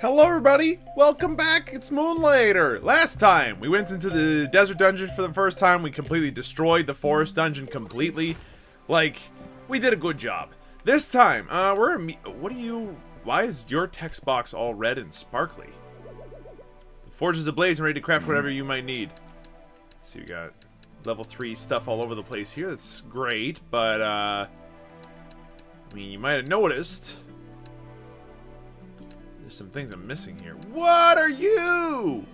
Hello everybody, welcome back, it's Moonlighter. Last time, we went into the desert dungeon for the first time, we completely destroyed the forest dungeon completely. Like, we did a good job. This time, why is your text box all red and sparkly? The forge is ablaze and ready to craft whatever you might need. Let's see, we got level 3 stuff all over the place here, that's great, but I mean, you might have noticed there's some things I'm missing here. What are you?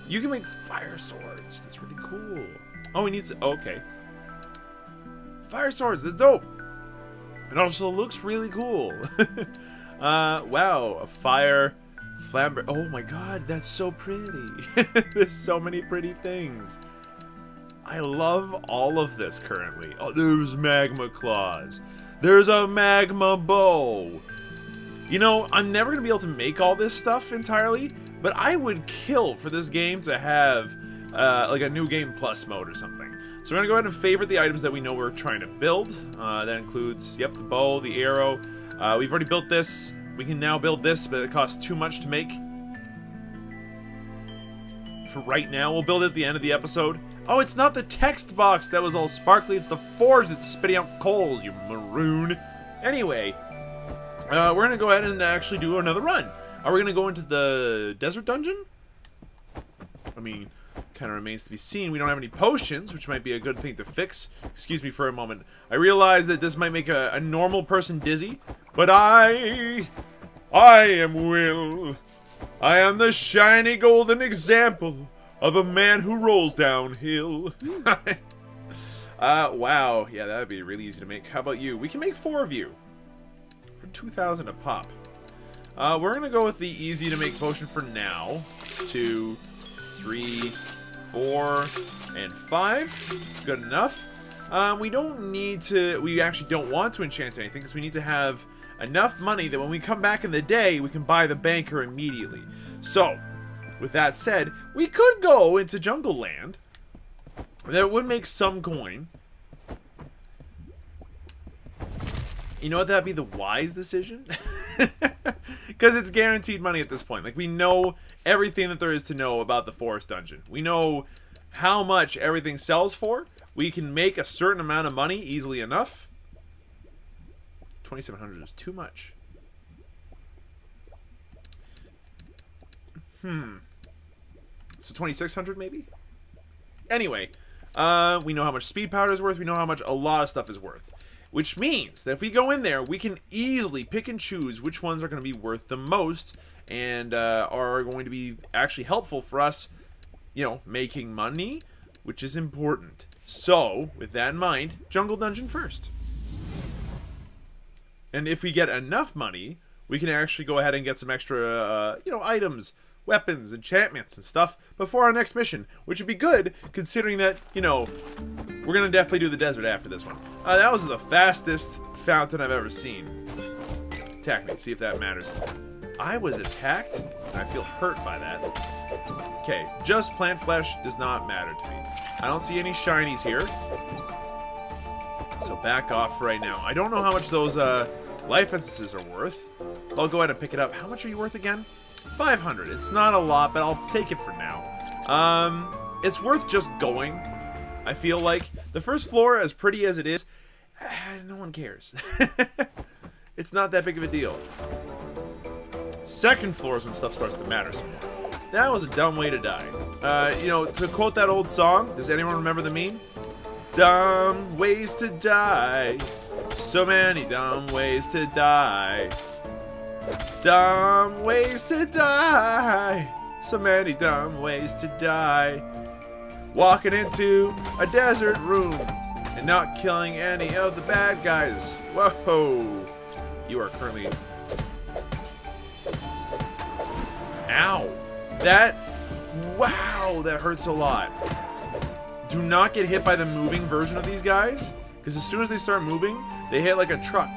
You can make fire swords. That's really cool. Oh, he needs... okay. Fire swords. That's dope. It also looks really cool. Wow. A fire flamber. Oh my god. That's so pretty. There's so many pretty things. I love all of this currently. Oh, there's magma claws. There's a magma bow. You know, I'm never going to be able to make all this stuff entirely, but I would kill for this game to have, like a new game plus mode or something. So we're going to go ahead and favorite the items that we know we're trying to build. That includes, yep, the bow, the arrow. We've already built this. We can now build this, but it costs too much to make. For right now, we'll build it at the end of the episode. Oh, it's not the text box that was all sparkly, it's the forge that's spitting out coals, you maroon. Anyway... we're going to go ahead and actually do another run. Are we going to go into the desert dungeon? I mean, kind of remains to be seen. We don't have any potions, which might be a good thing to fix. Excuse me for a moment. I realize that this might make a normal person dizzy, but I am Will. I am the shiny golden example of a man who rolls downhill. Wow. Yeah, that would be really easy to make. How about you? We can make 4 of you. 2,000 a pop. We're gonna go with the easy to make potion for now. 2, 3, 4, and 5. It's good enough. We don't need to. We actually don't want to enchant anything because we need to have enough money that when we come back in the day, we can buy the banker immediately. So, with that said, we could go into Jungle Land. That would make some coin. You know what, that'd be the wise decision? Because it's guaranteed money at this point. Like, we know everything that there is to know about the forest dungeon. We know how much everything sells for. We can make a certain amount of money easily enough. 2,700 is too much. So 2,600 maybe? Anyway, we know how much speed powder is worth. We know how much a lot of stuff is worth. Which means that if we go in there, we can easily pick and choose which ones are going to be worth the most and are going to be actually helpful for us, you know, making money, which is important. So, with that in mind, Jungle Dungeon first. And if we get enough money, we can actually go ahead and get some extra, you know, items, weapons, enchantments, and stuff before our next mission, which would be good, considering that, you know, we're going to definitely do the desert after this one. That was the fastest fountain I've ever seen. Attack me, see if that matters. I was attacked, and I feel hurt by that. Okay, just plant flesh does not matter to me. I don't see any shinies here. So back off right now. I don't know how much those life essences are worth. I'll go ahead and pick it up. How much are you worth again? 500. It's not a lot, but I'll take it for now. It's worth just going. I feel like the first floor, as pretty as it is, no one cares. It's not that big of a deal. Second floor is when stuff starts to matter some more. That was a dumb way to die. You know, to quote that old song, does anyone remember the meme? Dumb ways to die. So many dumb ways to die. Dumb ways to die. So many dumb ways to die. Walking into a desert room and not killing any of the bad guys. Whoa. You are currently... Ow. That... Wow, that hurts a lot. Do not get hit by the moving version of these guys, because as soon as they start moving, they hit like a truck.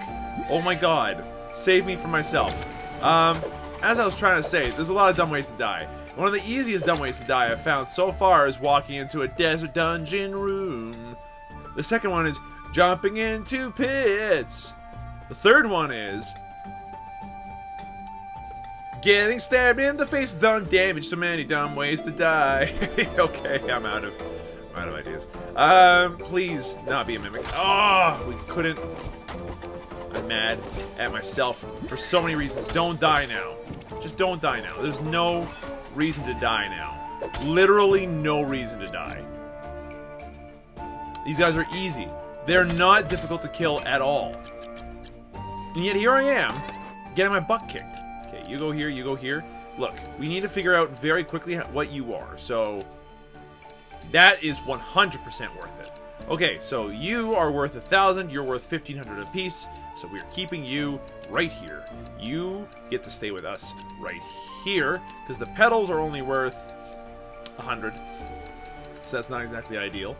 Oh my god. Save me from myself. As I was trying to say, there's a lot of dumb ways to die. One of the easiest dumb ways to die I've found so far is walking into a desert dungeon room. The second one is jumping into pits. The third one is Getting stabbed in the face, done damage, so many dumb ways to die. Okay, I'm out of ideas. Please not be a mimic. Oh, we couldn't. I'm mad at myself for so many reasons. Don't die now. Just don't die now. There's no reason to die now. Literally no reason to die. These guys are easy. They're not difficult to kill at all. And yet here I am, getting my butt kicked. Okay, you go here, you go here. Look, we need to figure out very quickly what you are. So, that is 100% worth it. Okay, so you are worth 1,000, you're worth 1,500 apiece. So we're keeping you right here. You get to stay with us right here, because the petals are only worth 100. So that's not exactly ideal.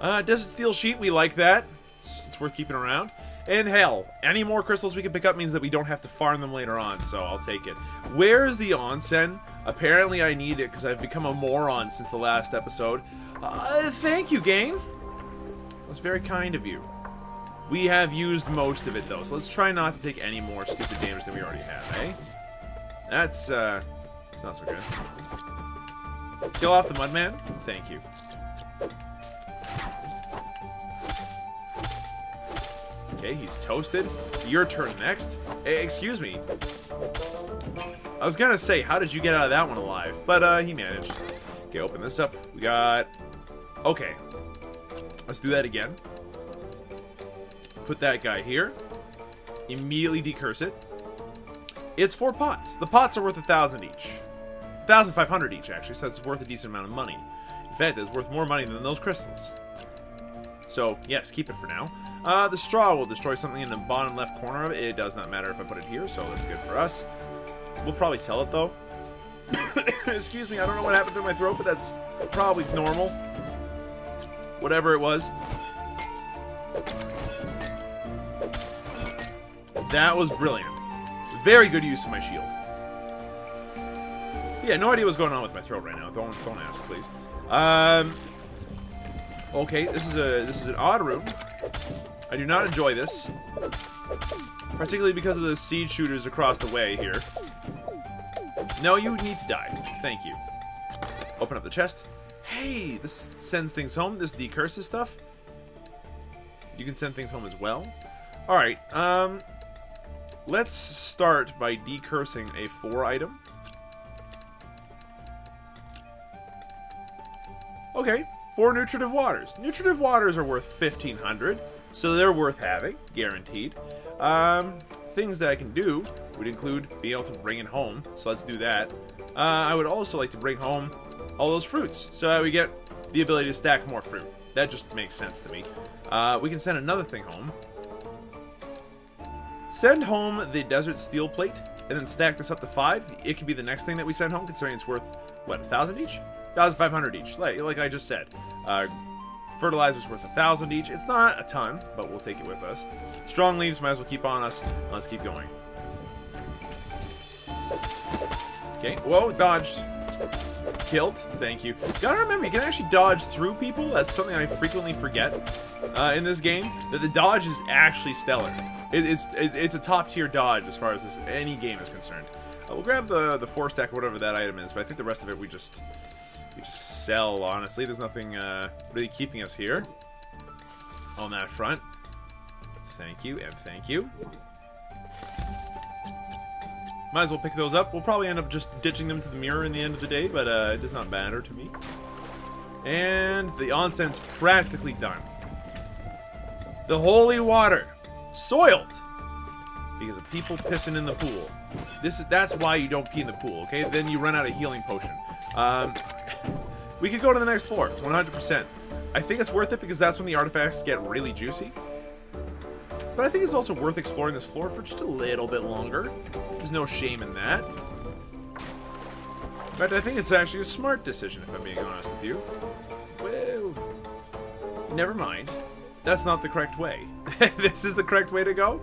Desert Steel Sheet, we like that. It's worth keeping around. And hell, any more crystals we can pick up means that we don't have to farm them later on, so I'll take it. Where's the onsen? Apparently I need it because I've become a moron since the last episode. Thank you, game. That was very kind of you. We have used most of it, though, so let's try not to take any more stupid damage than we already have, eh? That's not so good. Kill off the Mudman? Thank you. Okay, he's toasted. Your turn next. Hey, excuse me. I was gonna say, how did you get out of that one alive? But, he managed. Okay, open this up. We got... Okay. Let's do that again. Put that guy here. Immediately decurse it. It's 4 pots. The pots are worth 1,000 each. 1,500 each, actually, so that's worth a decent amount of money. In fact, it's worth more money than those crystals. So, yes, keep it for now. The straw will destroy something in the bottom left corner of it. It does not matter if I put it here, so that's good for us. We'll probably sell it, though. Excuse me, I don't know what happened to my throat, but that's probably normal. Whatever it was. That was brilliant. Very good use of my shield. Yeah, no idea what's going on with my throat right now. Don't ask, please. Okay, this is an odd room. I do not enjoy this. Particularly because of the siege shooters across the way here. No, you need to die. Thank you. Open up the chest. Hey, this sends things home. This decurses stuff. You can send things home as well. Alright, let's start by decursing a 4 item. Okay, 4 nutritive waters. Nutritive waters are worth 1,500, so they're worth having, guaranteed. Things that I can do would include being able to bring it home, so let's do that. I would also like to bring home all those fruits, so that we get the ability to stack more fruit. That just makes sense to me. We can send another thing home. Send home the desert steel plate, and then stack this up to 5. It could be the next thing that we send home, considering it's worth, what, 1,000 each? 1,500 each, like I just said. Fertilizer's worth 1,000 each. It's not a ton, but we'll take it with us. Strong leaves might as well keep on us. Let's keep going. Okay, whoa, dodged. Killed, thank you. Gotta remember, you can actually dodge through people. That's something I frequently forget in this game. That the dodge is actually stellar. It's a top tier dodge as far as any game is concerned. We'll grab the 4 stack or whatever that item is, but I think the rest of it we just sell, honestly. There's nothing really keeping us here on that front. Thank you, and thank you. Might as well pick those up. We'll probably end up just ditching them to the mirror in the end of the day, but it does not matter to me. And the onsen's practically done. The holy water. Soiled. Because of people pissing in the pool. That's why you don't pee in the pool, okay? Then you run out of healing potion. We could go to the next floor, 100%. I think it's worth it because that's when the artifacts get really juicy. But I think it's also worth exploring this floor for just a little bit longer. There's no shame in that. In fact, I think it's actually a smart decision, if I'm being honest with you. Well, never mind. That's not the correct way. This is the correct way to go?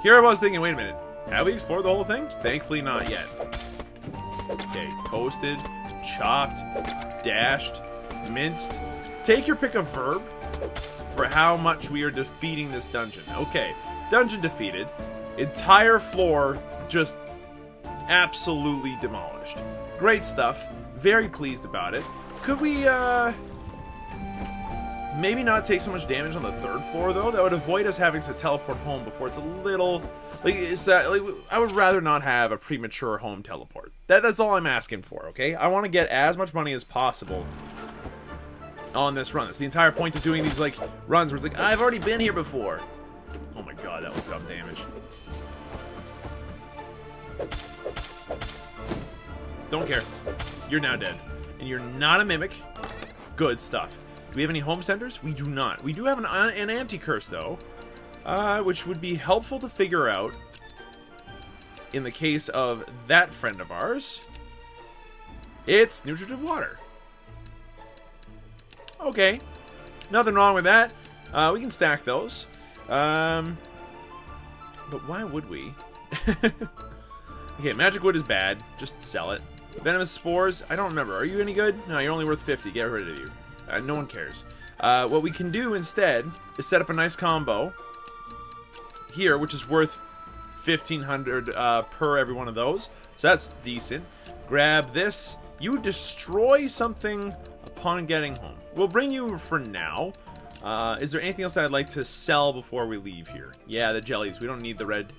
Here I was thinking, wait a minute. Have we explored the whole thing? Thankfully not yet. Okay, toasted, chopped, dashed, minced. Take your pick of verb for how much we are defeating this dungeon. Okay, dungeon defeated. Entire floor just absolutely demolished. Great stuff. Very pleased about it. Could we, maybe not take so much damage on the 3rd floor, though? That would avoid us having to teleport home before it's a little... Like, I would rather not have a premature home teleport. That's all I'm asking for, okay? I want to get as much money as possible on this run. That's the entire point of doing these, like, runs where it's like, I've already been here before. Oh my god, that was dumb damage. Don't care. You're now dead. And you're not a mimic. Good stuff. Do we have any home centers? We do not. We do have an anti-curse, though. Which would be helpful to figure out in the case of that friend of ours. It's nutritive water. Okay. Nothing wrong with that. We can stack those. But why would we? Okay, magic wood is bad. Just sell it. Venomous spores. I don't remember. Are you any good? No, you're only worth 50. Get rid of you. No one cares. What we can do instead is set up a nice combo here, which is worth 1,500 per every one of those. So that's decent. Grab this. You destroy something upon getting home. We'll bring you for now. Is there anything else that I'd like to sell before we leave here? Yeah, the jellies. We don't need the red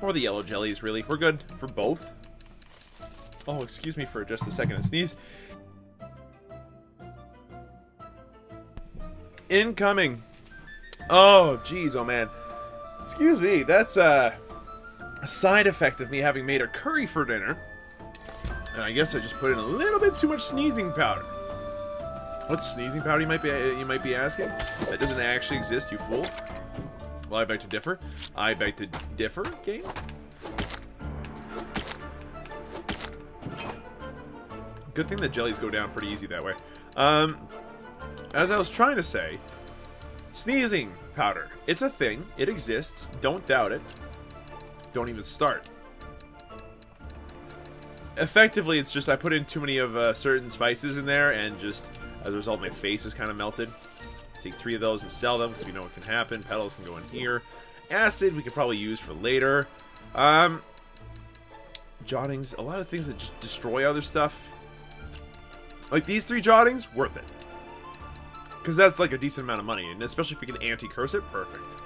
or the yellow jellies, really. We're good for both. Oh, excuse me for just a second and sneeze. Incoming. Oh, jeez, oh man. Excuse me, that's a side effect of me having made a curry for dinner. And I guess I just put in a little bit too much sneezing powder. What's sneezing powder, you might be asking? That doesn't actually exist, you fool. Well, I beg to differ. I beg to differ, game? Good thing the jellies go down pretty easy that way. As I was trying to say, sneezing powder. It's a thing. It exists. Don't doubt it. Don't even start. Effectively, it's just I put in too many of certain spices in there, and just as a result, my face is kind of melted. Take 3 of those and sell them, because we know what can happen. Petals can go in here. Acid we could probably use for later. Jottings. A lot of things that just destroy other stuff. Like these 3 jottings, worth it. Because that's like a decent amount of money, and especially if we can anti-curse it, perfect.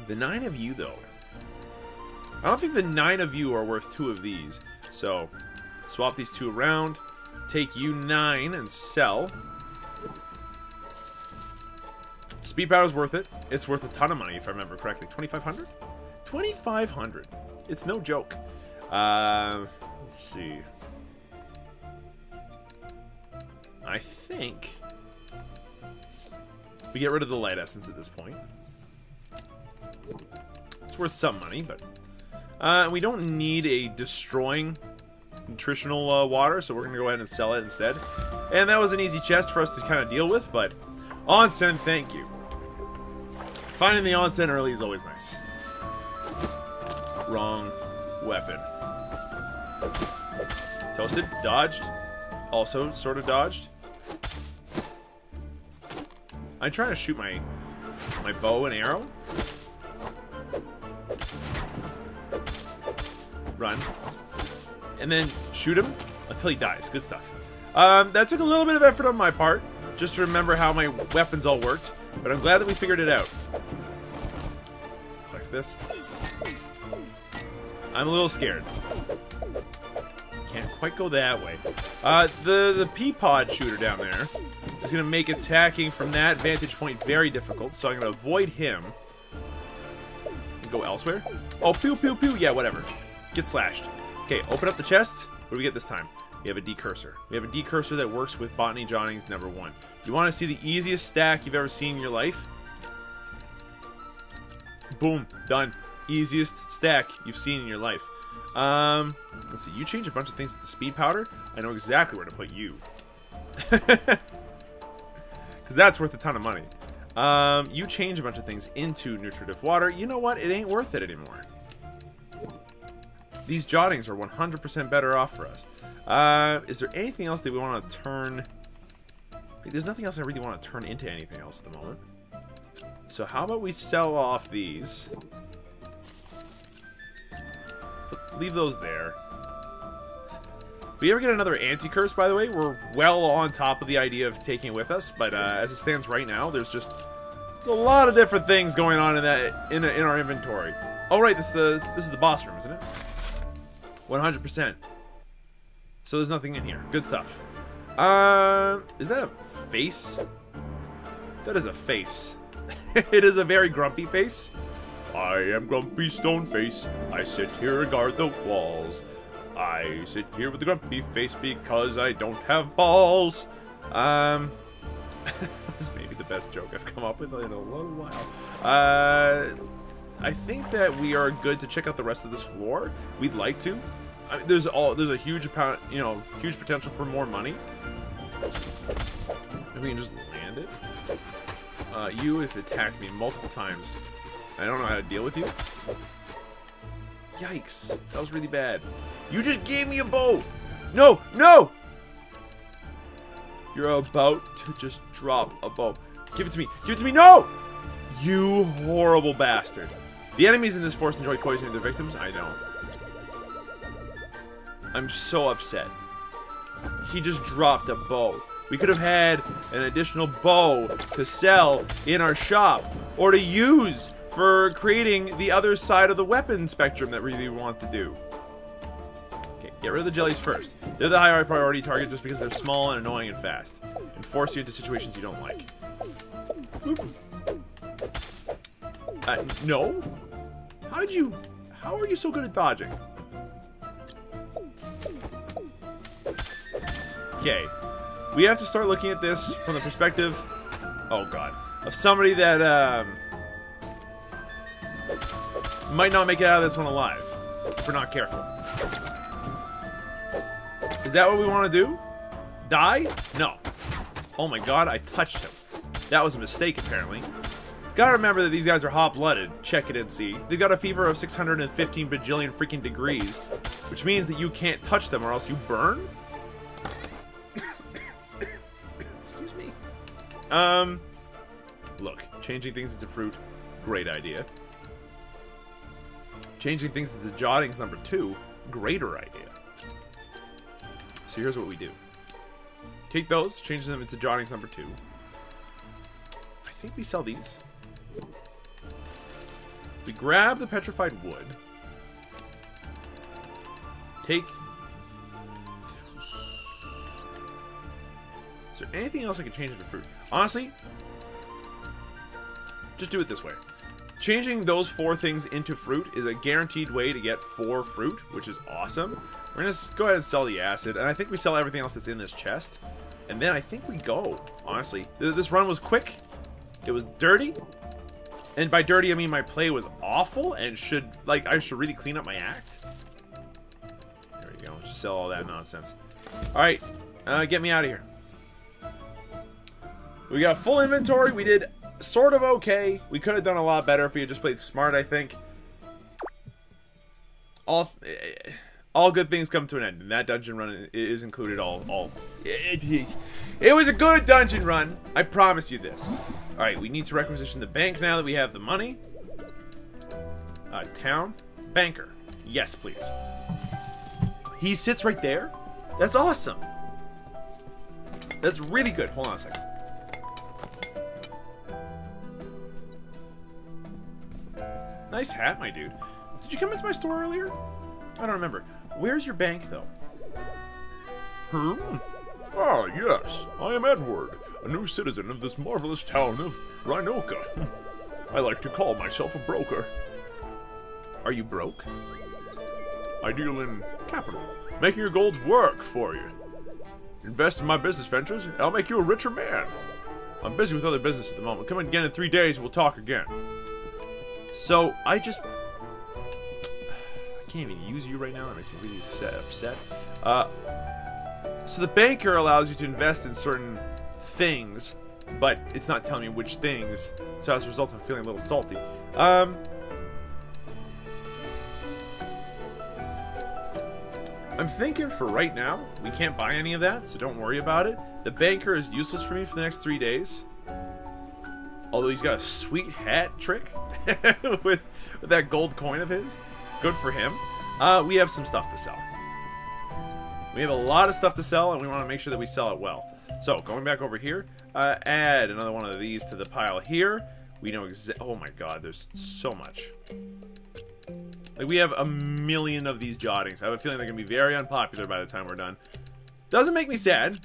The 9 of you, though. I don't think the 9 of you are worth 2 of these. So, swap these 2 around. Take you 9 and sell. Speed powder's worth it. It's worth a ton of money, if I remember correctly. 2,500? 2,500. It's no joke. Let's see. I think we get rid of the light essence at this point. It's worth some money, but we don't need a destroying nutritional water, so we're going to go ahead and sell it instead. And that was an easy chest for us to kind of deal with, but onsen, thank you. Finding the onsen early is always nice. Wrong weapon. Toasted, dodged. Also sort of dodged. I'm trying to shoot my bow and arrow. Run. And then shoot him until he dies. Good stuff. That took a little bit of effort on my part, just to remember how my weapons all worked, but I'm glad that we figured it out. Collect this. I'm a little scared. Can't quite go that way. The pea-pod shooter down there is going to make attacking from that vantage point very difficult, so I'm going to avoid him and go elsewhere. Oh, pew, pew, pew. Yeah, whatever. Get slashed. Okay, open up the chest. What do we get this time? We have a decursor. We have a decursor that works with Botany Jottings #1. You want to see the easiest stack you've ever seen in your life? Boom. Done. Easiest stack you've seen in your life. Let's see. You change a bunch of things with the speed powder. I know exactly where to put you. Because that's worth a ton of money. You change a bunch of things into nutritive water. You know what? It ain't worth it anymore. These jottings are 100% better off for us. Is there anything else that we want to turn... There's nothing else I really want to turn into anything else at the moment. So how about we sell off these? Leave those there. If we ever get another anti-curse, by the way, we're well on top of the idea of taking it with us. But as it stands right now, there's a lot of different things going on in our inventory. Oh right, this is the boss room, isn't it? 100%. So there's nothing in here. Good stuff. Is that a face? That is a face. It is a very grumpy face. I am Grumpy Stoneface. I sit here and guard the walls. I sit here with a grumpy face because I don't have balls. This may be the best joke I've come up with in a little while. I think that we are good to check out the rest of this floor. We'd like to. I mean, there's a huge amount, huge potential for more money. If we can just land it. You have attacked me multiple times. I don't know how to deal with you. Yikes. That was really bad. You just gave me a bow. No, no! You're about to just drop a bow. Give it to me. Give it to me. No! You horrible bastard. The enemies in this forest enjoy poisoning their victims. I don't. I'm so upset. He just dropped a bow. We could have had an additional bow to sell in our shop or to use for creating the other side of the weapon spectrum that we really want to do. Okay, get rid of the jellies first. They're the higher priority target just because they're small and annoying and fast and force you into situations you don't like. No? How are you so good at dodging? Okay. We have to start looking at this from the perspective, oh god, of somebody that might not make it out of this one alive if we're not careful. Is that what we want to do? Die? No. Oh my god, I touched him. That was a mistake apparently. Gotta remember that these guys are hot-blooded. Check it and see. They've got a fever of 615 bajillion freaking degrees, which means that you can't touch them or else you burn? Excuse me. Look, changing things into fruit, great idea. Changing things into jottings number 2, greater idea. So here's what we do. Take those, change them into jottings number 2. I think we sell these. We grab the petrified wood. Take... Is there anything else I can change into fruit? Honestly, just do it this way. Changing those 4 things into fruit is a guaranteed way to get 4 fruit, which is awesome. We're going to go ahead and sell the acid, and I think we sell everything else that's in this chest. And then I think we go, honestly. This run was quick. It was dirty. And by dirty, I mean my play was awful and I should really clean up my act. There we go. Just sell all that nonsense. Alright, get me out of here. We got full inventory. We did sort of okay. We could have done a lot better if we had just played smart, I think. All good things come to an end, and that dungeon run is included it was a good dungeon run. I promise you this. Alright, we need to requisition the bank now that we have the money. Town. Banker. Yes, please. He sits right there? That's awesome. That's really good. Hold on a second. Nice hat, my dude. Did you come into my store earlier? I don't remember. Where's your bank, though? Ah, yes. I am Edward, a new citizen of this marvelous town of Rhinoka. I like to call myself a broker. Are you broke? I deal in capital, making your gold work for you. Invest in my business ventures, and I'll make you a richer man. I'm busy with other business at the moment. Come in again in 3 days, and we'll talk again. So, I can't even use you right now. That makes me really upset. So the banker allows you to invest in certain things, but it's not telling me which things. So as a result, I'm feeling a little salty. I'm thinking for right now, we can't buy any of that, so don't worry about it. The banker is useless for me for the next 3 days. Although he's got a sweet hat trick with that gold coin of his. Good for him. We have some stuff to sell. We have a lot of stuff to sell, and we want to make sure that we sell it well. So, going back over here, add another one of these to the pile here. We know oh my god, there's so much. Like, we have a million of these jottings. I have a feeling they're going to be very unpopular by the time we're done. Doesn't make me sad.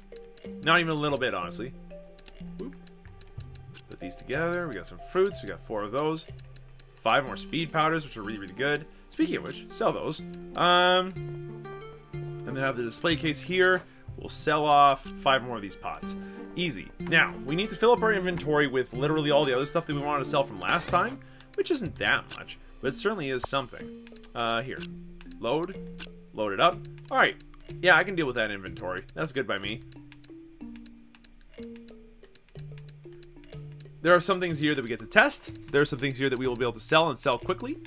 Not even a little bit, honestly. Boop. Put these together. We got some fruits. We got 4 of those. 5 more speed powders, which are really, really good. Speaking of which, sell those. And then have the display case here. We'll sell off 5 more of these pots. Easy. Now, we need to fill up our inventory with literally all the other stuff that we wanted to sell from last time, which isn't that much, but it certainly is something. Here. Load it up. Alright. Yeah, I can deal with that inventory. That's good by me. There are some things here that we get to test. There are some things here that we will be able to sell and sell quickly.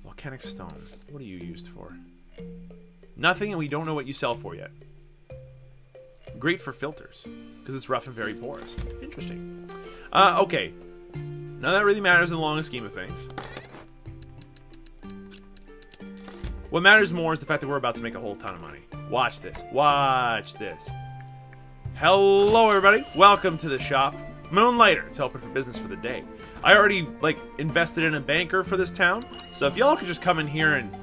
Volcanic stone. What are you used for? Nothing, and we don't know what you sell for yet. Great for filters, because it's rough and very porous. Interesting. Okay. None of that really matters in the longest scheme of things. What matters more is the fact that we're about to make a whole ton of money. Watch this. Watch this. Hello, everybody. Welcome to the shop. Moonlighter. It's open for business for the day. I already, like, invested in a banker for this town, so if y'all could just come in here and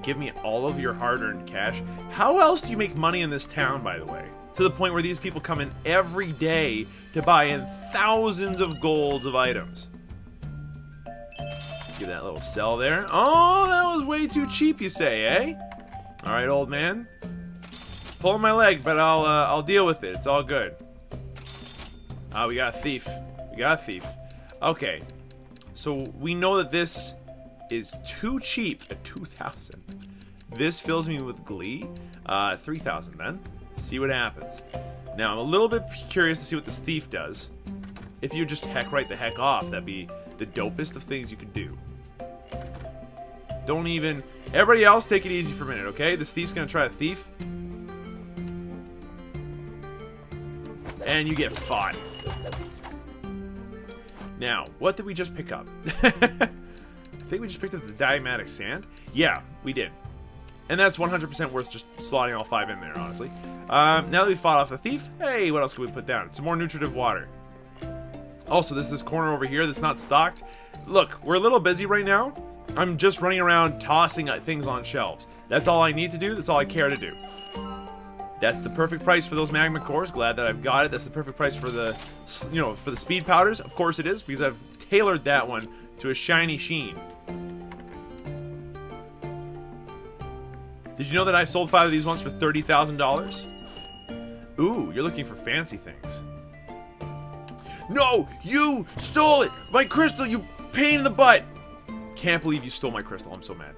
give me all of your hard-earned cash. How else do you make money in this town, by the way? To the point where these people come in every day to buy in thousands of golds of items. Give that little sell there. Oh, that was way too cheap, you say, eh? All right, old man. Pulling my leg, but I'll deal with it. It's all good. Ah, we got a thief. We got a thief. Okay. So we know that this is too cheap at 2,000. This fills me with glee. 3,000 then. See what happens. Now, I'm a little bit curious to see what this thief does. If you just right the heck off, that'd be the dopest of things you could do. Don't even... Everybody else, take it easy for a minute, okay? This thief's gonna try to thief. And you get fought. Now, what did we just pick up? I think we just picked up the diagmatic sand. Yeah, we did. And that's 100% worth just slotting all 5 in there, honestly. Now that we fought off the thief, hey, what else can we put down? Some more nutritive water. Also, there's this corner over here that's not stocked. Look, we're a little busy right now. I'm just running around tossing things on shelves. That's all I need to do. That's all I care to do. That's the perfect price for those magma cores. Glad that I've got it. That's the perfect price for the, for the speed powders. Of course it is, because I've tailored that one to a shiny sheen. Did you know that I sold 5 of these once for $30,000? Ooh, you're looking for fancy things. No, you stole it! My crystal, you pain in the butt! Can't believe you stole my crystal. I'm so mad.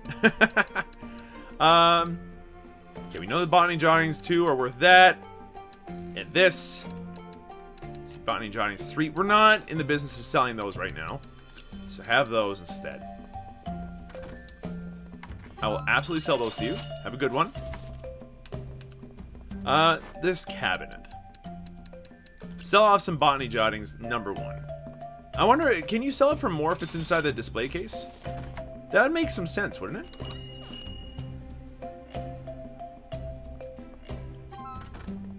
Okay, we know the botany jottings 2 are worth that. And this. Let's see, botany jottings 3. We're not in the business of selling those right now. So have those instead. I will absolutely sell those to you. Have a good one. This cabinet. Sell off some botany jottings, number 1. I wonder, can you sell it for more if it's inside the display case? That would make some sense, wouldn't it?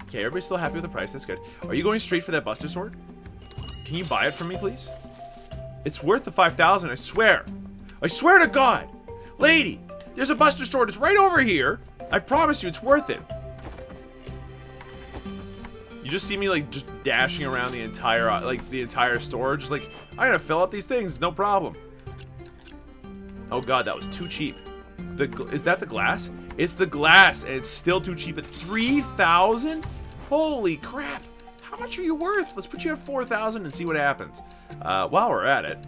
Okay, everybody's still happy with the price. That's good. Are you going straight for that Buster Sword? Can you buy it from me, please? It's worth the 5,000, I swear. I swear to God. Lady, there's a Buster Sword. It's right over here. I promise you, it's worth it. You just see me, like, just dashing around the entire store. Just like, I'm gonna fill up these things. No problem. Oh, God, that was too cheap. Is that the glass? It's the glass, and it's still too cheap at 3,000? Holy crap. How much are you worth? Let's put you at 4,000 and see what happens. While we're at it,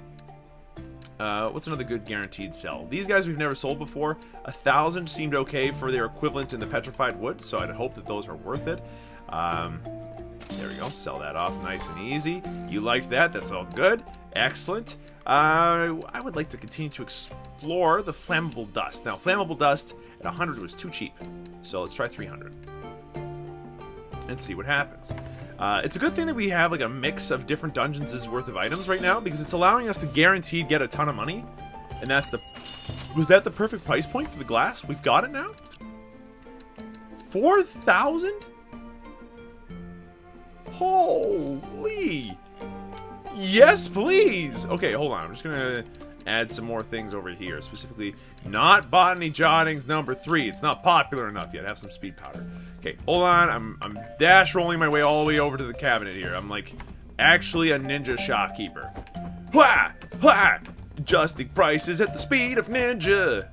what's another good guaranteed sell? These guys we've never sold before. 1,000 seemed okay for their equivalent in the petrified wood, so I'd hope that those are worth it. There we go. Sell that off nice and easy. You liked that. That's all good. Excellent. I would like to continue to explore the flammable dust. Now, flammable dust at 100 was too cheap, so let's try 300 and see what happens. It's a good thing that we have like a mix of different dungeons' worth of items right now, because it's allowing us to guaranteed get a ton of money, and that's the Was that the perfect price point for the glass? We've got it now? 4,000? Holy! Yes, please! Okay, hold on. I'm just gonna add some more things over here. Specifically, not Botany Jottings number 3. It's not popular enough yet. Have some speed powder. Okay, hold on. I'm dash rolling my way all the way over to the cabinet here. I'm like actually a ninja shopkeeper. Hwa! Hwa! Adjusting prices at the speed of ninja.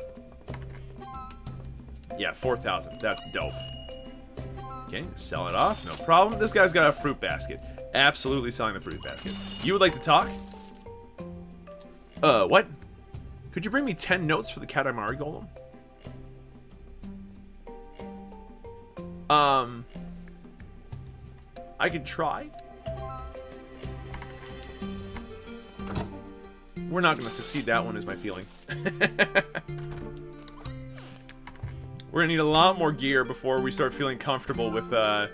Yeah, 4,000. That's dope. Okay, sell it off. No problem. This guy's got a fruit basket. Absolutely selling the fruit basket. You would like to talk? What? Could you bring me 10 notes for the Katamari golem? I could try. We're not going to succeed. That one is my feeling. We're going to need a lot more gear before we start feeling comfortable with our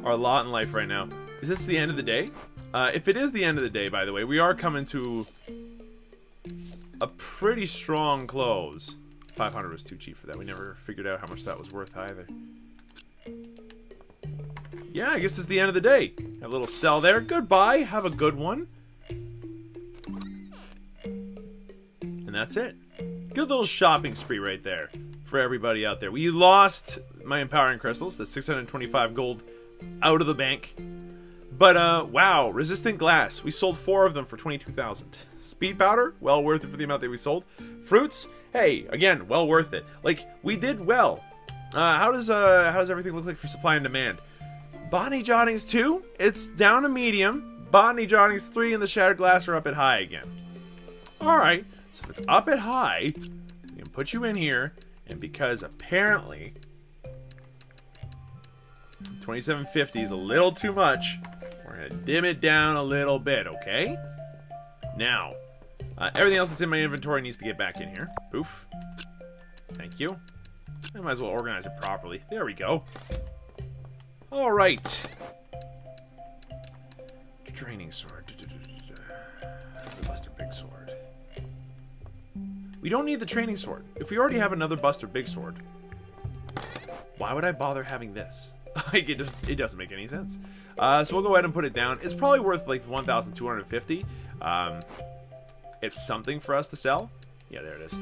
lot in life right now. Is this the end of the day? If it is the end of the day, by the way, we are coming to a pretty strong close. 500 was too cheap for that. We never figured out how much that was worth either. Yeah, I guess it's the end of the day. Have a little sell there. Goodbye. Have a good one. And that's it. Good little shopping spree right there for everybody out there. We lost my empowering crystals. That's 625 gold out of the bank. But, wow, resistant glass. We sold 4 of them for 22,000. Speed powder, well worth it for the amount that we sold. Fruits, hey, again, well worth it. Like, we did well. How does everything look like for supply and demand? Botany Jottings 2, it's down to medium. Botany Jottings 3 and the Shattered Glass are up at high again. Alright, so if it's up at high, we can put you in here, and because apparently 2750 is a little too much, we're going to dim it down a little bit, okay? Now, everything else that's in my inventory needs to get back in here. Poof. Thank you. I might as well organize it properly. There we go. Alright. Training sword. The Buster Big Sword. We don't need the training sword. If we already have another Buster Big Sword, why would I bother having this? Like, it doesn't make any sense. So we'll go ahead and put it down. It's probably worth like 1,250. It's something for us to sell. Yeah, there it is.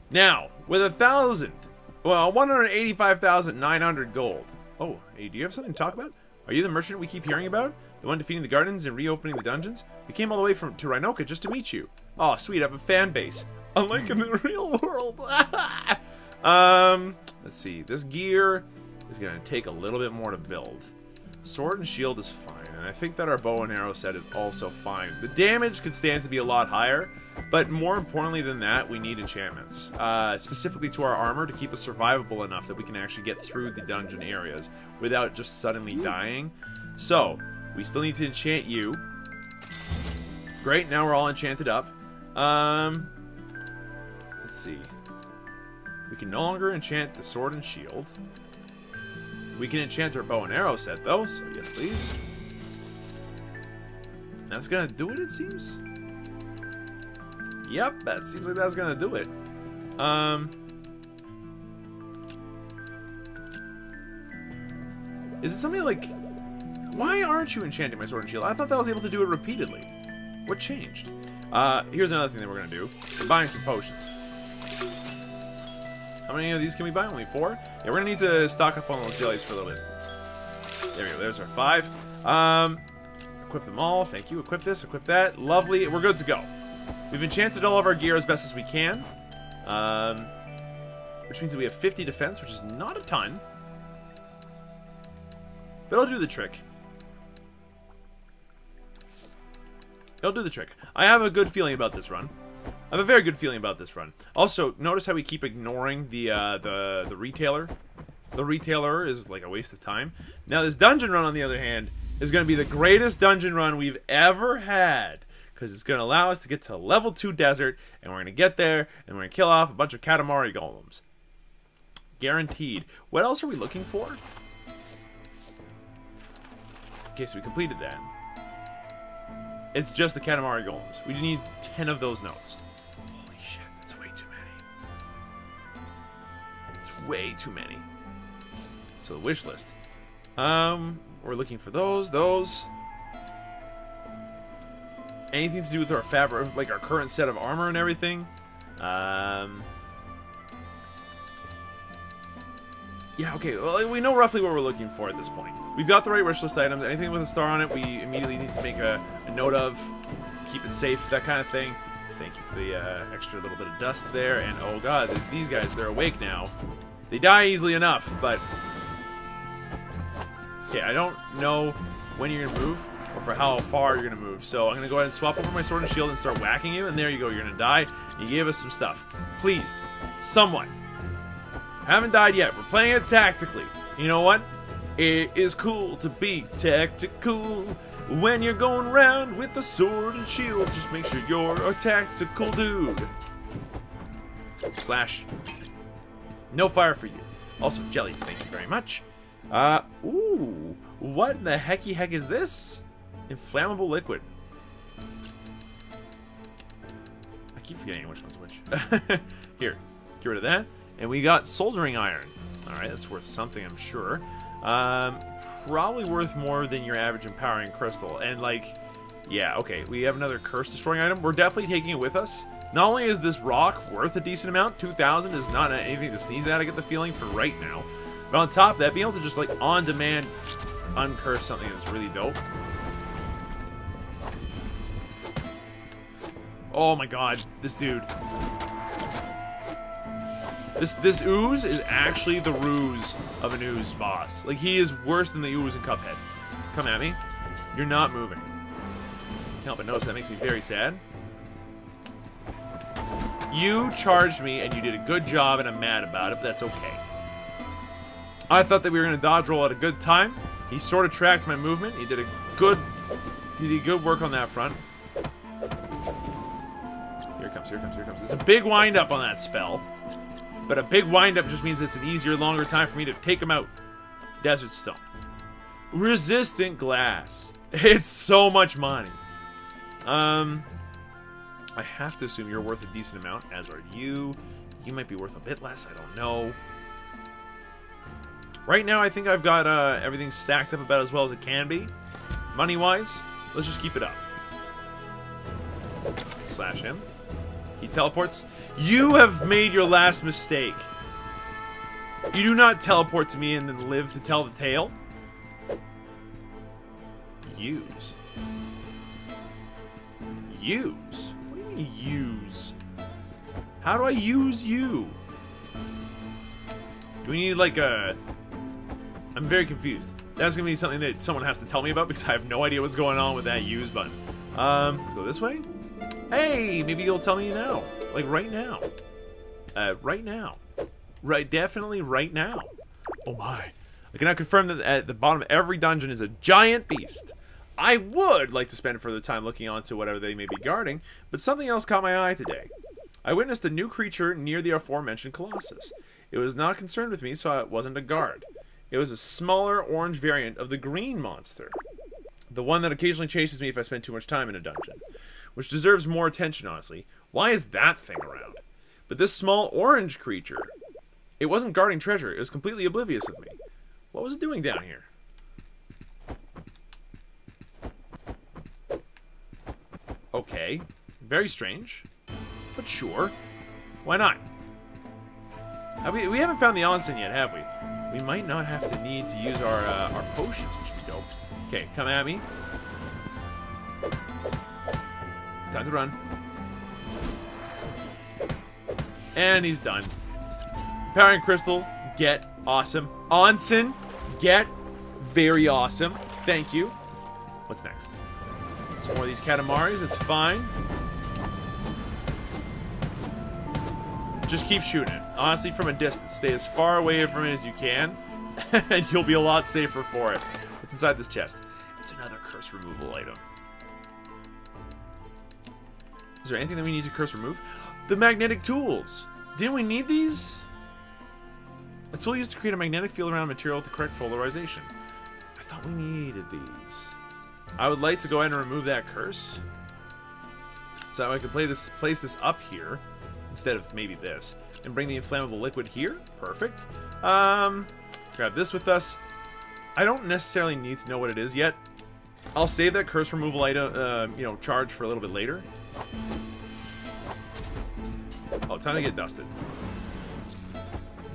Now, with 185,900 gold. Oh, hey, do you have something to talk about? Are you the merchant we keep hearing about? The one defeating the gardens and reopening the dungeons? We came all the way to Rhinoka just to meet you. Oh, sweet, I have a fan base. Unlike in the real world. Let's see. This gear is going to take a little bit more to build. Sword and shield is fine, and I think that our bow and arrow set is also fine. The damage could stand to be a lot higher, but more importantly than that, we need enchantments. Specifically to our armor to keep us survivable enough that we can actually get through the dungeon areas without just suddenly dying. So, we still need to enchant you. Great, now we're all enchanted up. Let's see. We can no longer enchant the sword and shield. We can enchant our bow and arrow set, though, so yes, please. That's gonna do it, it seems. Yep, that seems like that's gonna do it. Is it something like... Why aren't you enchanting my sword and shield? I thought that I was able to do it repeatedly. What changed? Here's another thing that we're gonna do. We're buying some potions. How many of these can we buy? Only 4? Yeah, we're gonna need to stock up on those jellies for a little bit. There we go, there's our 5. Equip them all, thank you. Equip this, equip that. Lovely, we're good to go. We've enchanted all of our gear as best as we can. Which means that we have 50 defense, which is not a ton. But it'll do the trick. It'll do the trick. I have a good feeling about this run. I have a very good feeling about this run. Also, notice how we keep ignoring the retailer. The retailer is like a waste of time. Now, this dungeon run, on the other hand, is going to be the greatest dungeon run we've ever had. Because it's going to allow us to get to level 2 desert, and we're going to get there, and we're going to kill off a bunch of Katamari golems. Guaranteed. What else are we looking for? Okay, so we completed that. It's just the Katamari golems. We need 10 of those notes. Holy shit, that's way too many. It's way too many. So the wish list. We're looking for those. Anything to do with our fabric, like our current set of armor and everything. Yeah, okay, well, we know roughly what we're looking for at this point. We've got the right wish list items. Anything with a star on it, we immediately need to make a note of. Keep it safe, that kind of thing. Thank you for the extra little bit of dust there. And, oh god, these guys, they're awake now. They die easily enough, but... Okay, I don't know when you're going to move, or for how far you're going to move. So I'm going to go ahead and swap over my sword and shield and start whacking you. And there you go, you're going to die. You gave us some stuff. Please, someone. Haven't died yet. We're playing it tactically. You know what? It is cool to be tactical. When you're going around with the sword and shield, just make sure you're a tactical dude. Slash. No fire for you. Also, jellies, thank you very much. Ooh. What the heck is this? Inflammable liquid. I keep forgetting which one's which. Here, get rid of that. And we got soldering iron. Alright, that's worth something, I'm sure. Probably worth more than your average empowering crystal. And, like, yeah, okay, we have another curse-destroying item. We're definitely taking it with us. Not only is this rock worth a decent amount, 2,000 is not anything to sneeze at, I get the feeling, for right now. But on top of that, being able to just, like, on-demand uncurse something is really dope. Oh my god, this dude. This ooze is actually the ruse of an ooze boss. Like, he is worse than the ooze in Cuphead. Come at me. You're not moving. Can't help but notice that makes me very sad. You charged me, and you did a good job, and I'm mad about it, but that's okay. I thought that we were going to dodge roll at a good time. He sort of tracked my movement. He did good work on that front. Here it comes, here it comes, here it comes. It's a big wind-up on that spell. But a big wind-up just means it's an easier, longer time for me to take him out. Desert Stone. Resistant glass. It's so much money. I have to assume you're worth a decent amount, as are you. You might be worth a bit less, I don't know. Right now, I think I've got everything stacked up about as well as it can be. Money-wise, let's just keep it up. Slash him. He teleports. You have made your last mistake. You do not teleport to me and then live to tell the tale. Use. Use? What do you mean use? How do I use you? Do we need like a... I'm very confused. That's gonna be something that someone has to tell me about because I have no idea what's going on with that use button. Let's go this way. Hey, maybe you'll tell me now. Like, right now. Right now. Right, definitely right now. Oh my. I can now confirm that at the bottom of every dungeon is a giant beast. I would like to spend further time looking onto whatever they may be guarding, but something else caught my eye today. I witnessed a new creature near the aforementioned Colossus. It was not concerned with me, so it wasn't a guard. It was a smaller orange variant of the green monster. The one that occasionally chases me if I spend too much time in a dungeon. Which deserves more attention, honestly. Why is that thing around? But this small orange creature, it wasn't guarding treasure. It was completely oblivious of me. What was it doing down here? Okay. Very strange. But sure. Why not? We haven't found the onsen yet, have we? We might not have to need to use our potions, which would be dope. Okay, come at me. Time to run. And he's done. Powering Crystal, get awesome. Onsen, get very awesome. Thank you. What's next? Some more of these Katamaris, that's fine. Just keep shooting it. Honestly, from a distance. Stay as far away from it as you can, and you'll be a lot safer for it. What's inside this chest? It's another curse removal item. Is there anything that we need to curse remove? The magnetic tools! Didn't we need these? A tool used to create a magnetic field around a material with the correct polarization. I thought we needed these. I would like to go ahead and remove that curse. So I can place this up here instead of maybe this. And bring the inflammable liquid here. Perfect. Grab this with us. I don't necessarily need to know what it is yet. I'll save that curse removal item, charge for a little bit later. Oh, time to get dusted.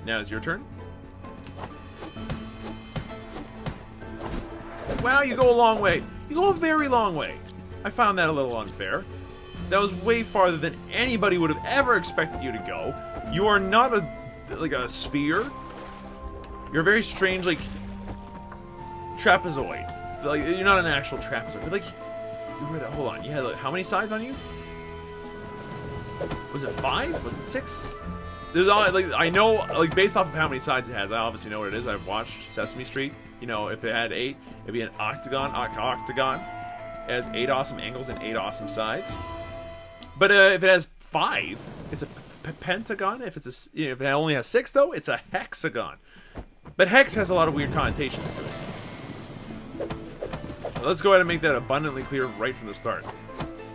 Now it's your turn. Wow, you go a long way. You go a very long way. I found that a little unfair. That was way farther than anybody would have ever expected you to go. You are not a sphere. You're a very strange, like, trapezoid. Like, you're not an actual trapezoid. But, like, hold on. You had, like, how many sides on you? Was it 5? Was it 6? There's all, like, I know, like, based off of how many sides it has, I obviously know what it is. I've watched Sesame Street. You know, if it had 8, it'd be an octagon. It has 8 awesome angles and 8 awesome sides. But if it has 5, it's a pentagon. If it only has 6, though, it's a hexagon. But hex has a lot of weird connotations to it. Let's go ahead and make that abundantly clear right from the start.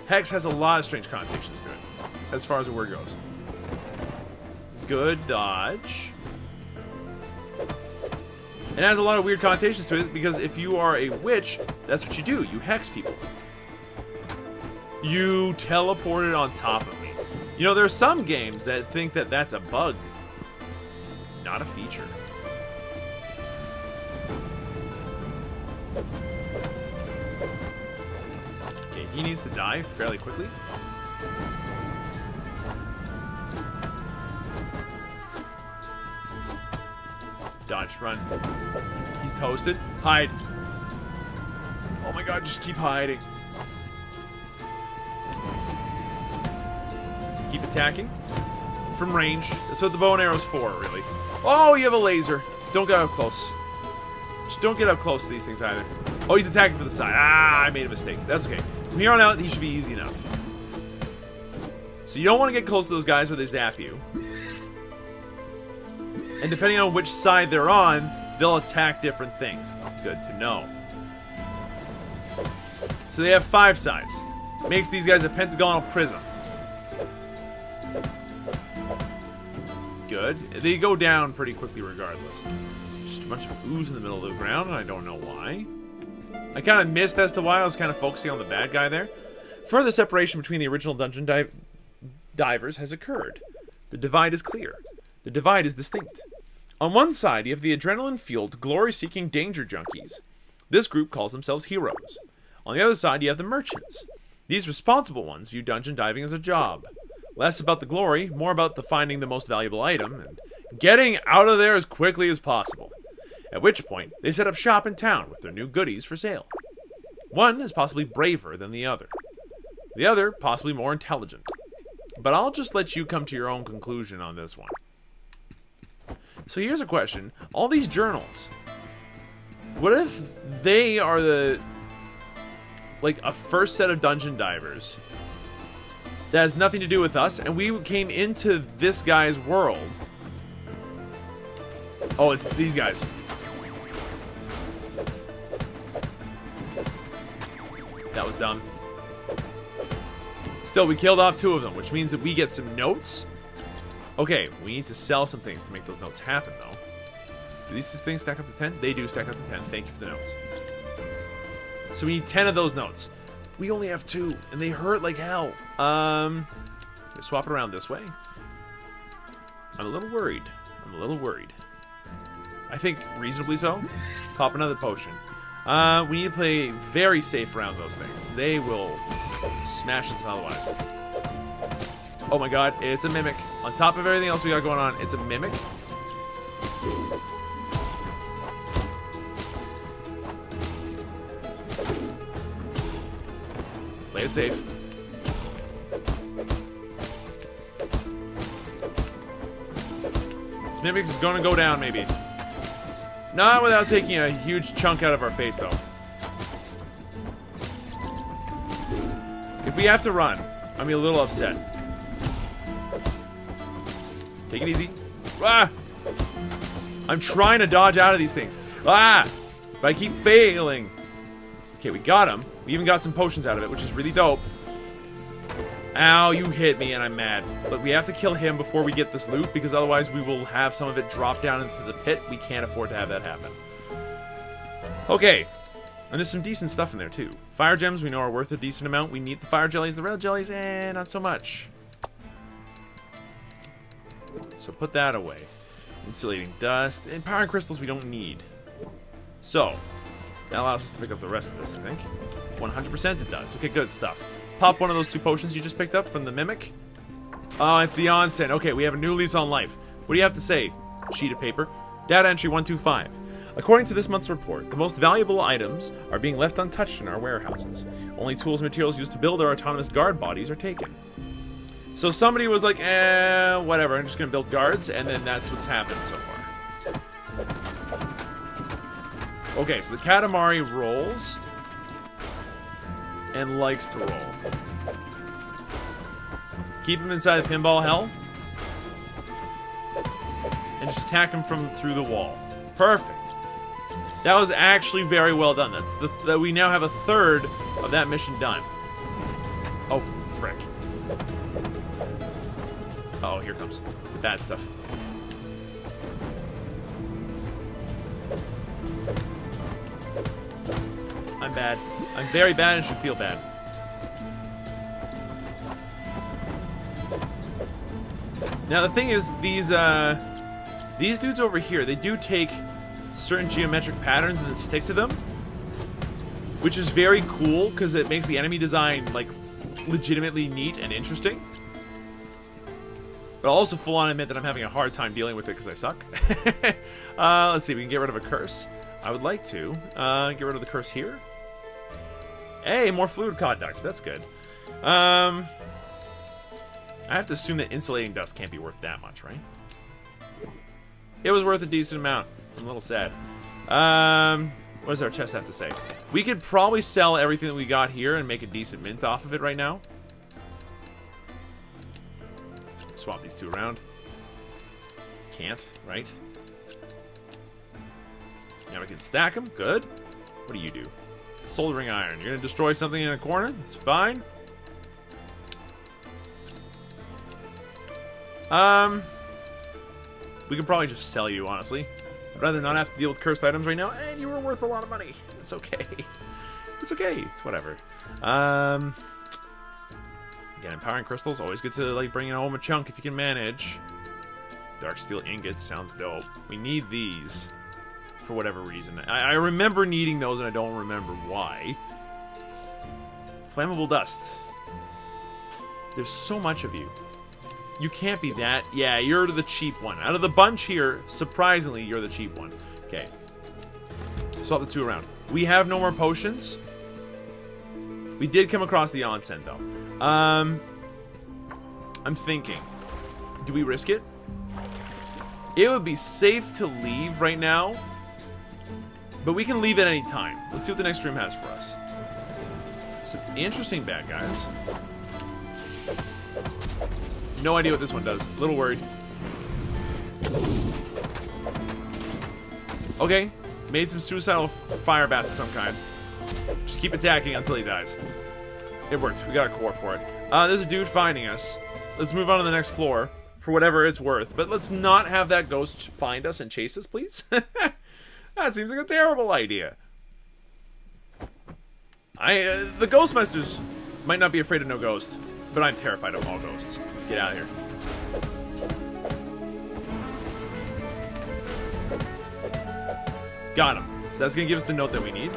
Hex has a lot of strange connotations to it, as far as the word goes. Good dodge. And it has a lot of weird connotations to it, because if you are a witch, that's what you do. You hex people. You teleported on top of me. You know, there are some games that think that that's a bug, not a feature. Okay, he needs to die fairly quickly. Dodge, run. He's toasted. Hide. Oh my god, just keep hiding. Keep attacking. From range. That's what the bow and arrow's for, really. Oh, you have a laser. Don't get up close. Just don't get up close to these things either. Oh, he's attacking from the side. Ah, I made a mistake. That's okay. From here on out, he should be easy enough. So you don't want to get close to those guys where they zap you. And depending on which side they're on, they'll attack different things. Good to know. So they have 5 sides. Makes these guys a pentagonal prism. Good. They go down pretty quickly regardless. Just a bunch of ooze in the middle of the ground, and I don't know why. I kind of missed as to why. I was kind of focusing on the bad guy there. Further separation between the original dungeon divers has occurred. The divide is clear. The divide is distinct. On one side, you have the adrenaline-fueled, glory-seeking danger junkies. This group calls themselves heroes. On the other side, you have the merchants. These responsible ones view dungeon diving as a job. Less about the glory, more about the finding the most valuable item, and getting out of there as quickly as possible. At which point, they set up shop in town with their new goodies for sale. One is possibly braver than the other. The other, possibly more intelligent. But I'll just let you come to your own conclusion on this one. So here's a question. All these journals, what if they are a first set of dungeon divers that has nothing to do with us, and we came into this guy's world? Oh, it's these guys. That was dumb. Still, we killed off 2 of them, which means that we get some notes. Okay, we need to sell some things to make those notes happen, though. Do these things stack up to 10? They do stack up to 10. Thank you for the notes. So we need 10 of those notes. We only have 2, and they hurt like hell. Swap it around this way. I'm a little worried. I think reasonably so. Pop another potion. We need to play very safe around those things. They will smash us otherwise. Oh my god, it's a mimic. On top of everything else we got going on, it's a mimic. Play it safe. This mimic is gonna go down, maybe. Not without taking a huge chunk out of our face, though. If we have to run, I'm a little upset. Take it easy. Ah! I'm trying to dodge out of these things. Ah! But I keep failing. Okay, we got him. We even got some potions out of it, which is really dope. Ow, you hit me and I'm mad. But we have to kill him before we get this loot, because otherwise we will have some of it drop down into the pit. We can't afford to have that happen. Okay. And there's some decent stuff in there, too. Fire gems we know are worth a decent amount. We need the fire jellies. The red jellies, not so much. So put that away. Insulating dust. And power and crystals we don't need. So, that allows us to pick up the rest of this, I think. 100% it does. Okay, good stuff. Pop one of those 2 potions you just picked up from the Mimic. Oh, it's the onsen. Okay, we have a new lease on life. What do you have to say? Sheet of paper. Data entry 125. According to this month's report, the most valuable items are being left untouched in our warehouses. Only tools and materials used to build our autonomous guard bodies are taken. So somebody was like, whatever, I'm just going to build guards, and then that's what's happened so far. Okay, so the Katamari rolls and likes to roll. Keep him inside the pinball hell. And just attack him from through the wall. Perfect. That was actually very well done. That we now have a third of that mission done. Oh, frick. Oh, here comes the bad stuff. I'm bad. I'm very bad and should feel bad. Now the thing is, these dudes over here, they do take certain geometric patterns and then stick to them, which is very cool because it makes the enemy design like legitimately neat and interesting. But I'll also full on admit that I'm having a hard time dealing with it because I suck. Let's see, we can get rid of a curse. I would like to get rid of the curse here. Hey, more fluid conduct. That's good. I have to assume that insulating dust can't be worth that much, right? It was worth a decent amount. I'm a little sad. What does our chest have to say? We could probably sell everything that we got here and make a decent mint off of it right now. Swap these 2 around. Can't, right? Now we can stack them. Good. What do you do? Soldering iron. You're going to destroy something in a corner? That's fine. We could probably just sell you, honestly. I'd rather not have to deal with cursed items right now. And you were worth a lot of money. It's okay. It's okay. It's whatever. Again, empowering crystals. Always good to like bring in home a chunk if you can manage. Dark steel ingots. Sounds dope. We need these for whatever reason. I remember needing those and I don't remember why. Flammable dust. There's so much of you. You can't be that. Yeah, you're the cheap one. Out of the bunch here, surprisingly, you're the cheap one. Okay. Swap the 2 around. We have no more potions. We did come across the onsen, though. I'm thinking. Do we risk it? It would be safe to leave right now. But we can leave at any time. Let's see what the next room has for us. Some interesting bad guys. No idea what this one does. A little worried. Okay. Made some suicidal fire bats of some kind. Just keep attacking until he dies. It worked. We got a core for it. There's a dude finding us. Let's move on to the next floor. For whatever it's worth. But let's not have that ghost find us and chase us, please. That seems like a terrible idea. The Ghostbusters might not be afraid of no ghost. But I'm terrified of all ghosts. Get out of here. Got him. So that's going to give us the note that we need.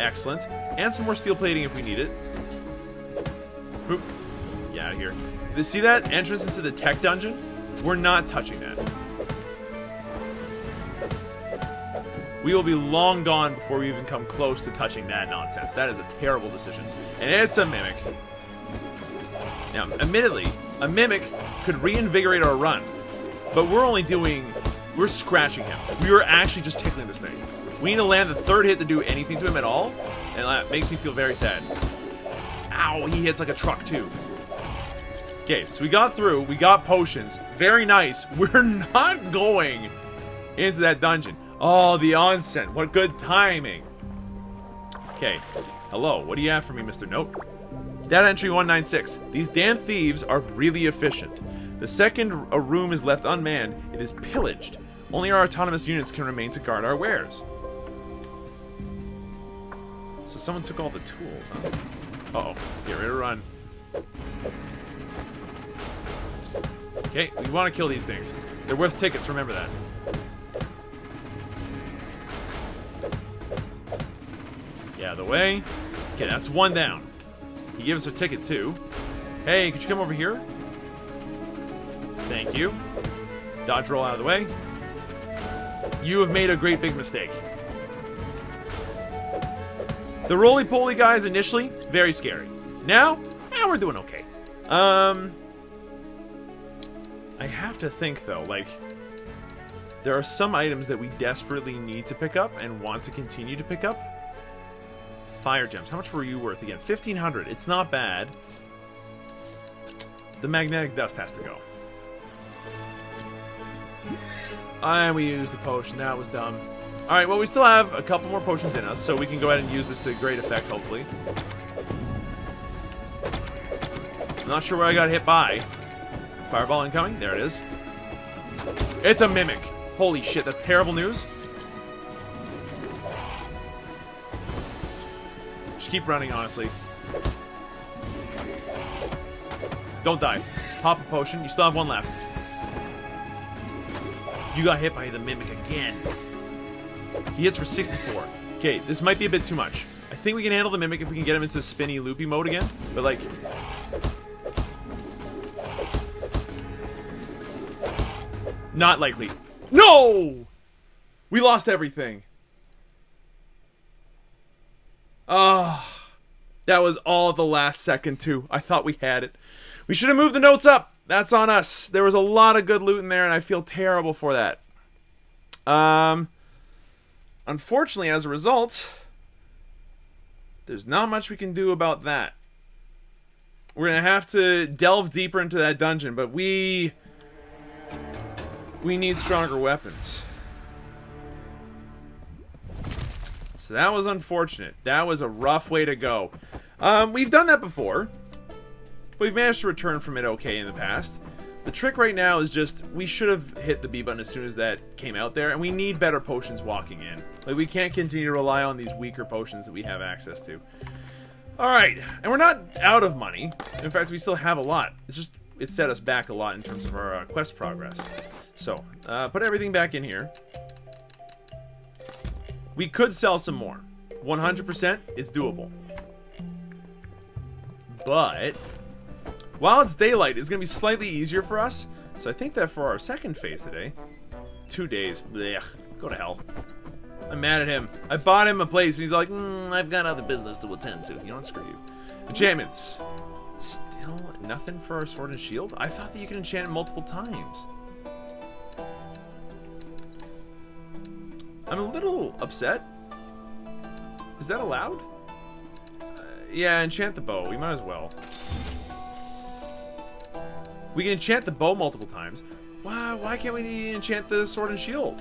Excellent. And some more steel plating if we need it. Oop. Get out of here. See that entrance into the tech dungeon? We're not touching that. We will be long gone before we even come close to touching that nonsense. That is a terrible decision. And it's a mimic. Now, admittedly, a mimic could reinvigorate our run. But we're scratching him. We are actually just tickling this thing. We need to land the 3rd hit to do anything to him at all. And that makes me feel very sad. Ow, he hits like a truck too. Okay, so we got through. We got potions. Very nice. We're not going into that dungeon. Oh, the onsen. What good timing. Okay. Hello, what do you have for me, Mr. Note? Data entry 196. These damn thieves are really efficient. The second a room is left unmanned, it is pillaged. Only our autonomous units can remain to guard our wares. So someone took all the tools, huh? Uh-oh. Get ready to run. Okay, we want to kill these things. They're worth tickets, remember that. Get out of the way. Okay, that's one down. He gave us a ticket, too. Hey, could you come over here? Thank you. Dodge roll out of the way. You have made a great big mistake. The roly-poly guys initially, very scary. Now, we're doing okay. I have to think, though, like, there are some items that we desperately need to pick up and want to continue to pick up. Fire gems. How much were you worth again? 1,500. It's not bad. The magnetic dust has to go. And we used the potion. That was dumb. Alright, well, we still have a couple more potions in us, so we can go ahead and use this to great effect, hopefully. I'm not sure where I got hit by. Fireball incoming. There it is. It's a mimic. Holy shit, that's terrible news. Just keep running, honestly. Don't die. Pop a potion. You still have one left. You got hit by the mimic again. He hits for 64. Okay, this might be a bit too much. I think we can handle the mimic if we can get him into spinny, loopy mode again. But, like... not likely. No! We lost everything. Ah, that was all at the last second, too. I thought we had it. We should have moved the notes up. That's on us. There was a lot of good loot in there, and I feel terrible for that. Unfortunately, as a result, there's not much we can do about that. We're going to have to delve deeper into that dungeon, but we need stronger weapons. So that was unfortunate. That was a rough way to go. We've done that before, but we've managed to return from it okay in the past. The trick right now is just, we should have hit the B button as soon as that came out there, and we need better potions walking in. Like, we can't continue to rely on these weaker potions that we have access to. Alright, and we're not out of money. In fact, we still have a lot. It's just, it set us back a lot in terms of our quest progress. So, put everything back in here. We could sell some more. 100%, it's doable. But... while it's daylight, it's going to be slightly easier for us. So I think that for our second phase today, 2 days, blech, go to hell. I'm mad at him. I bought him a place, and he's like, I've got other business to attend to. You know what? Screw you. Enchantments. Still nothing for our sword and shield? I thought that you could enchant it multiple times. I'm a little upset. Is that allowed? Yeah, enchant the bow. We might as well. We can enchant the bow multiple times. Why can't we enchant the sword and shield?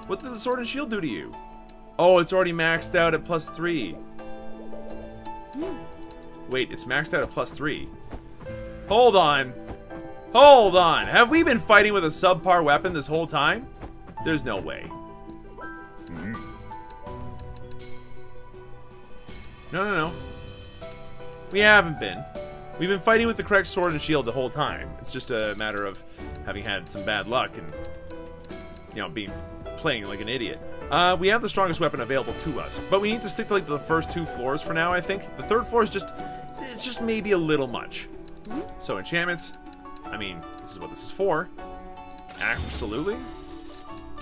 What did the sword and shield do to you? Oh, it's already maxed out at +3. Wait, it's maxed out at +3. Hold on. Hold on. Have we been fighting with a subpar weapon this whole time? There's no way. No. We haven't been. We've been fighting with the correct sword and shield the whole time. It's just a matter of having had some bad luck and, you know, playing like an idiot. We have the strongest weapon available to us, but we need to stick to like the first 2 floors for now, I think. The 3rd floor is it's just maybe a little much. So enchantments, I mean, this is what this is for. Absolutely.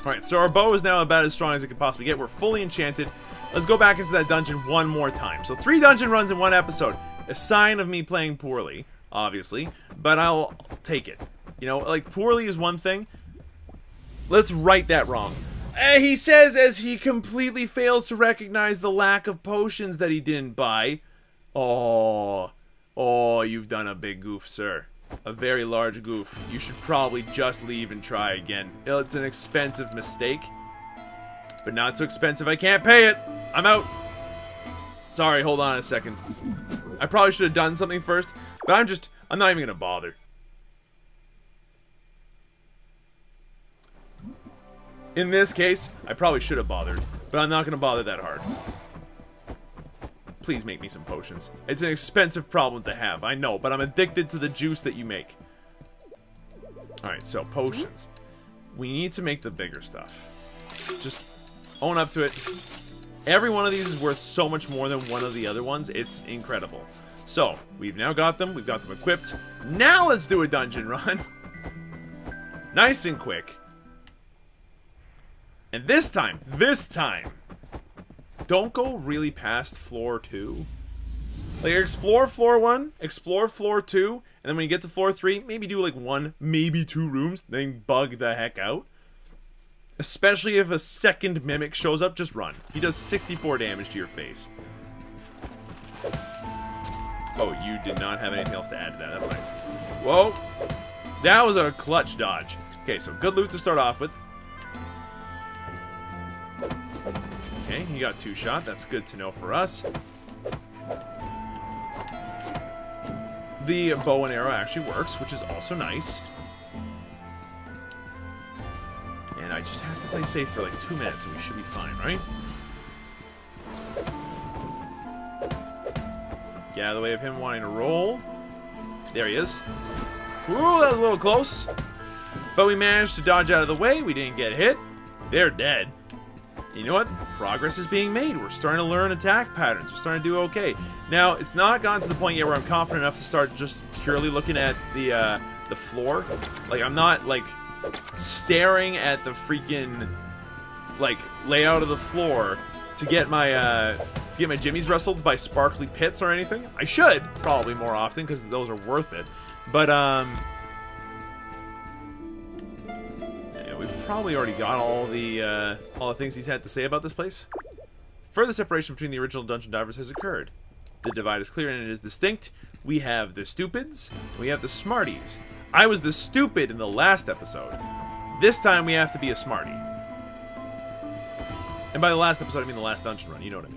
Alright, so our bow is now about as strong as it could possibly get. We're fully enchanted. Let's go back into that dungeon one more time. So 3 dungeon runs in 1 episode. A sign of me playing poorly, obviously, but I'll take it. You know, like, poorly is one thing. Let's right that wrong. He says as he completely fails to recognize the lack of potions that he didn't buy. Oh, you've done a big goof, sir. A very large goof. You should probably just leave and try again. It's an expensive mistake, but not so expensive I can't pay it. I'm out. Sorry, hold on a second. I probably should have done something first, but I'm not even gonna bother. In this case, I probably should have bothered, but I'm not gonna bother that hard. Please make me some potions. It's an expensive problem to have, I know, but I'm addicted to the juice that you make. Alright, so potions. We need to make the bigger stuff. Just own up to it. Every one of these is worth so much more than one of the other ones. It's incredible. So, we've now got them. We've got them equipped. Now let's do a dungeon run. Nice and quick. And this time, don't go really past floor 2. Like, explore floor 1, explore floor 2, and then when you get to floor 3, maybe do like 1, maybe 2 rooms, then bug the heck out. Especially if a second mimic shows up, just run. He does 64 damage to your face. Oh, you did not have anything else to add to that. That's nice. Whoa. That was a clutch dodge. Okay, so good loot to start off with. Okay, he got 2 shot. That's good to know for us. The bow and arrow actually works, which is also nice. And I just have to play safe for like 2 minutes and we should be fine, right? Get out of the way of him wanting to roll. There he is. Ooh, that was a little close. But we managed to dodge out of the way. We didn't get hit. They're dead. You know what? Progress is being made. We're starting to learn attack patterns. We're starting to do okay. Now, it's not gotten to the point yet where I'm confident enough to start just purely looking at the floor. Like, I'm not, like, staring at the freaking, like, layout of the floor to get my jimmies wrestled by sparkly pits or anything. I should, probably more often, because those are worth it. But, we've probably already got all the things he's had to say about this place. Further separation between the original dungeon divers has occurred. The divide is clear and it is distinct. We have the stupids, we have the smarties. I was the stupid in the last episode. This time we have to be a smarty. And by the last episode, I mean the last dungeon run, you know what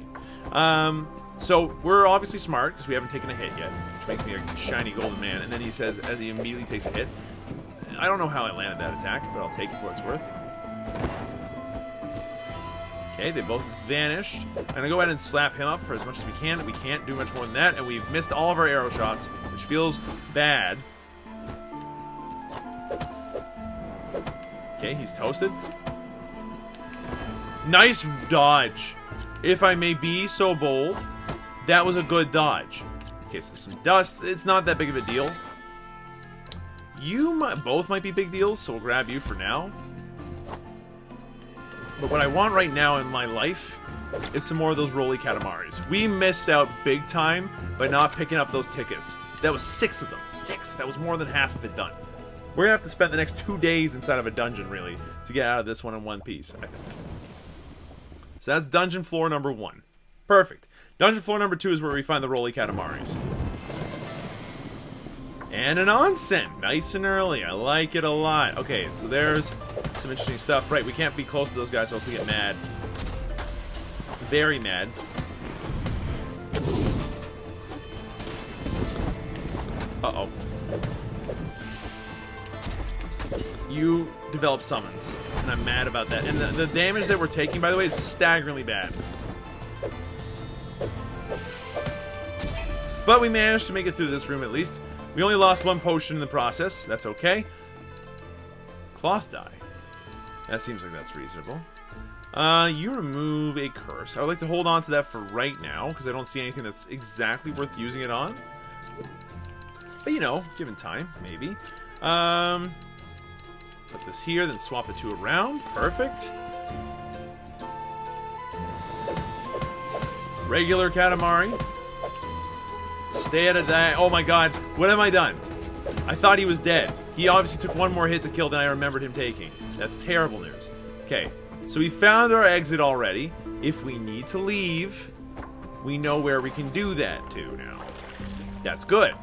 I mean. So we're obviously smart because we haven't taken a hit yet, which makes me a shiny golden man. And then he says, as he immediately takes a hit, I don't know how I landed that attack, but I'll take it for what it's worth. Okay, they both vanished. I'm gonna go ahead and slap him up for as much as we can. We can't do much more than that, and we've missed all of our arrow shots, which feels bad. Okay, he's toasted. Nice dodge. If I may be so bold, that was a good dodge. Okay, so some dust. It's not that big of a deal. You both might be big deals, so we'll grab you for now. But what I want right now in my life is some more of those roly Katamaris. We missed out big time by not picking up those tickets. That was 6 of them. 6! That was more than half of it done. We're gonna have to spend the next 2 days inside of a dungeon, really, to get out of this one in one piece, I think. So that's dungeon floor number 1. Perfect. Dungeon floor number 2 is where we find the roly Katamaris. And an onsen. Nice and early. I like it a lot. Okay, so there's some interesting stuff. Right, we can't be close to those guys, or else they get mad. Very mad. Uh-oh. You develop summons, and I'm mad about that. And the damage that we're taking, by the way, is staggeringly bad. But we managed to make it through this room, at least. We only lost 1 potion in the process. That's okay. Cloth dye. That seems like that's reasonable. You remove a curse. I would like to hold on to that for right now, because I don't see anything that's exactly worth using it on. But, you know, given time, maybe. Put this here, then swap the 2 around. Perfect. Regular Katamari. Stay at a die. Oh my god, what have I done? I thought he was dead. He obviously took 1 more hit to kill than I remembered him taking. That's terrible news. Okay, so we found our exit already. If we need to leave, we know where we can do that to now. That's good.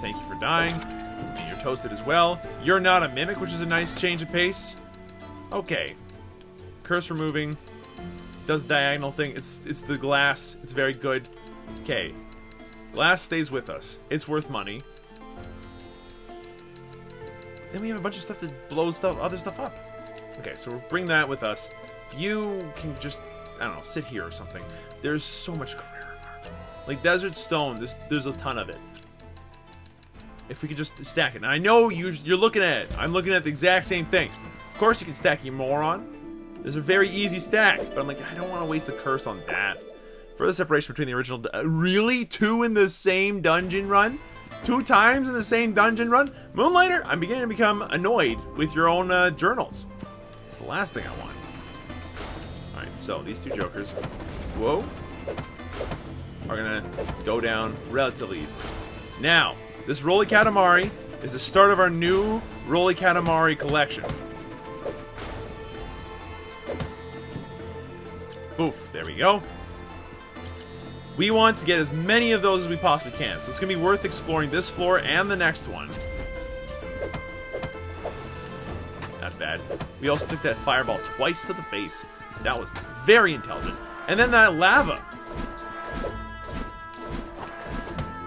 Thank you for dying. And you're toasted as well. You're not a mimic, which is a nice change of pace. Okay. Curse removing. Does diagonal thing. It's the glass. It's very good. Okay. Glass stays with us. It's worth money. Then we have a bunch of stuff that blows other stuff up. Okay, so we'll bring that with us. You can just, I don't know, sit here or something. There's so much career marble. Like desert stone, there's a ton of it. If we could just stack it. And I know you're looking at it. I'm looking at the exact same thing. Of course you can stack, you moron. There's a very easy stack. But I'm like, I don't want to waste the curse on that. Further separation between the original... really? 2 in the same dungeon run? 2 times in the same dungeon run? Moonlighter, I'm beginning to become annoyed with your own journals. It's the last thing I want. Alright, so these 2 jokers, whoa, are gonna go down relatively easily. Now, this Roly Katamari is the start of our new Roly Katamari collection. Boof, there we go. We want to get as many of those as we possibly can, so it's going to be worth exploring this floor and the next one. That's bad. We also took that fireball twice to the face. That was very intelligent. And then that lava.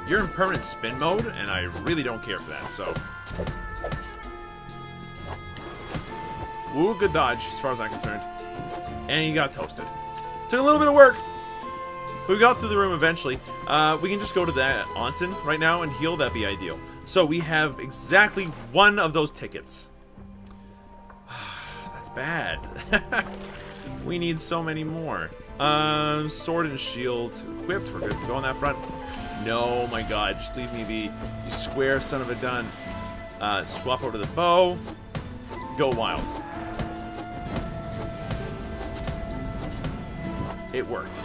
You're in permanent spin mode, and I really don't care for that, so... Ooh, good dodge, as far as I'm concerned. And he got toasted. Took a little bit of work. But we got through the room eventually. We can just go to that onsen right now and heal. That'd be ideal. So we have exactly 1 of those tickets. That's bad. We need so many more. Sword and shield equipped. We're good to go on that front. No, my god. Just leave me be. You square son of a gun. Swap over to the bow. Go wild. It worked.